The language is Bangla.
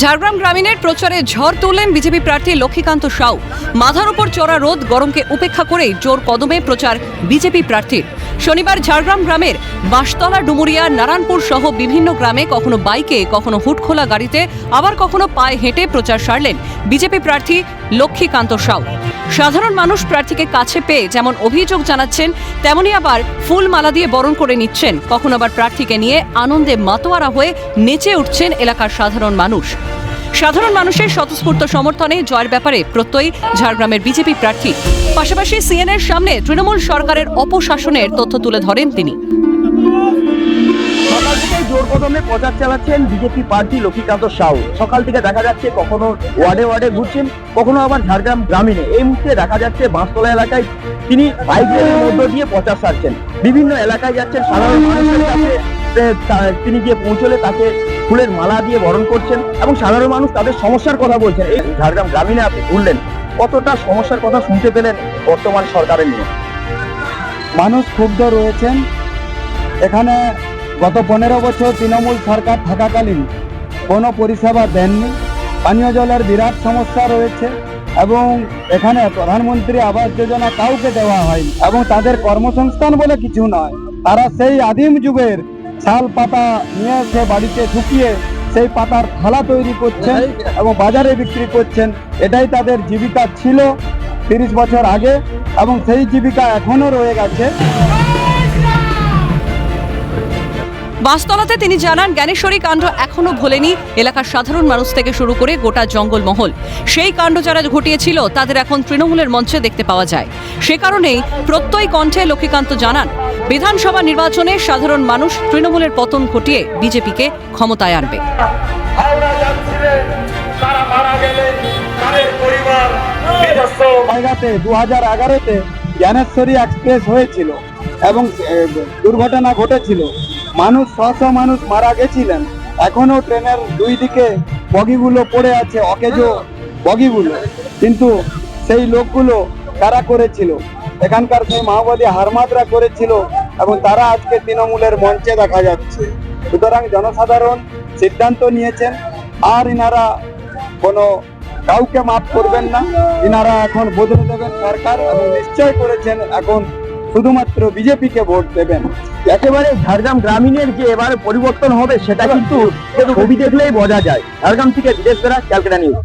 ঝাড়গ্রাম গ্রামীণের প্রচারে ঝড় তুললেন বিজেপি প্রার্থী লক্ষ্মীকান্ত সাউ। মাথার উপর চড়া রোদ গরমকে উপেক্ষা করে জোর কদমে প্রচার বিজেপি প্রার্থীর। শনিবার ঝাড়গ্রাম গ্রামের বাঁশতলা, ডুমুরিয়া, নারায়ণপুর সহ বিভিন্ন গ্রামে কখনো বাইকে, কখনো হুটখোলা গাড়িতে, আবার কখনো পায়ে হেঁটে প্রচার সারলেন বিজেপি প্রার্থী লক্ষ্মীকান্ত সাউ। সাধারণ মানুষ প্রার্থীকে কাছে পেয়ে যেমন অভিযোগ জানাচ্ছেন, তেমনি আবার ফুল মালা দিয়ে বরণ করে নিচ্ছেন। কখনো আবার প্রার্থীকে নিয়ে আনন্দে মাতোয়ারা হয়ে নেচে উঠছেন এলাকার সাধারণ মানুষ। সাধারণ মানুষের স্বতঃস্ফূর্ত সমর্থনে জয়ের ব্যাপারে প্রত্যয়ী ঝাড়গ্রামের বিজেপি প্রার্থী। পাশাপাশি সিএনএর সামনে তৃণমূল সরকারের অপশাসনের তথ্য তুলে ধরেন তিনি। সকাল থেকে জোর কদমে প্রচার চালাচ্ছেন বিজেপি প্রার্থী লক্ষ্মীকান্ত সাউ। সকাল থেকে দেখা যাচ্ছে কখনো ওয়ার্ডে ওয়ার্ডে ঘুরছেন, কখনো আবার ঝাড়গ্রাম গ্রামীণে। এই মুহূর্তে দেখা যাচ্ছে বাঁশতলা এলাকায় তিনি বাইক র্যালির মধ্য দিয়ে প্রচার সারছেন। বিভিন্ন এলাকায় যাচ্ছেন, সাধারণ মানুষের কাছে তিনি গিয়ে পৌঁছলে তাকে ফুলের মালা দিয়ে বরণ করছেন এবং সাধারণ মানুষ তাদের সমস্যার কথা বলছেন। এই ঝাড়গ্রাম গ্রামীণে আপনি ঘুরলেন, কতটা সমস্যার কথা শুনতে পেলেন বর্তমান সরকারের নিয়ে? মানুষ ক্ষুব্ধ রয়েছেন। এখানে গত 15 বছর তৃণমূল সরকার থাকাকালীন কোনো পরিষেবা দেননি। পানীয় জলের বিরাট সমস্যা রয়েছে এবং এখানে প্রধানমন্ত্রী আবাস যোজনা কাউকে দেওয়া হয়নি এবং তাদের কর্মসংস্থান বলে কিছু নয়। তারা সেই আদিম যুগের শাল পাতা নিয়ে এসে বাড়িতে শুকিয়ে সেই পাতার থালা তৈরি করছেন এবং বাজারে বিক্রি করছেন। এটাই তাদের জীবিকা ছিল 30 বছর আগে এবং সেই জীবিকা এখনো রয়ে গেছে। বাঁশতলাতে তিনি জানান, জ্ঞানেশ্বরী কাণ্ড এখনো ভোলেনি এলাকার সাধারণ মানুষ থেকে শুরু করে গোটা জঙ্গলমহল। সেই কাণ্ড যারা ঘটিয়েছিল তাদের এখন তৃণমূলের মঞ্চে দেখতে পাওয়া যায়। সে কারণেই প্রত্যয়ী কণ্ঠে লক্ষ্মীকান্ত জানান, বিধানসভা নির্বাচনে সাধারণ মানুষ তৃণমূলের পতন ঘটিয়ে বিজেপিকে ক্ষমতায় আনবে। 2011-তে জ্ঞানেশ্বরী এক্সপ্রেস হয়েছিল এবং দুর্ঘটনা ঘটেছিল। মানুষ, শত মানুষ মারা গেছিলেন। এখনো ট্রেনের দুই দিকে বগিগুলো পড়ে আছে, অকেজো বগিগুলো। কিন্তু সেই লোকগুলো কারা করেছিল? এখানকার সেই মাওবাদী হারমাদরা করেছিল এবং তারা আজকে তৃণমূলের মঞ্চে দেখা যাচ্ছে। সুতরাং জনসাধারণ সিদ্ধান্ত নিয়েছেন, আর ইনারা কোনো কাউকে মাফ করবেন না। ইনারা এখন বদলে দেবেন সরকার এবং নিশ্চয় করেছেন এখন শুধুমাত্র বিজেপিকে ভোট দেবেন। একেবারে ঝাড়গ্রাম গ্রামীণের যে এবারে পরিবর্তন হবে সেটা কিন্তু ছবি দেখলেই বোঝা যায়। ঝাড়গ্রাম থেকে বিদেশ বেড়া, ক্যালকাটা নিউজ।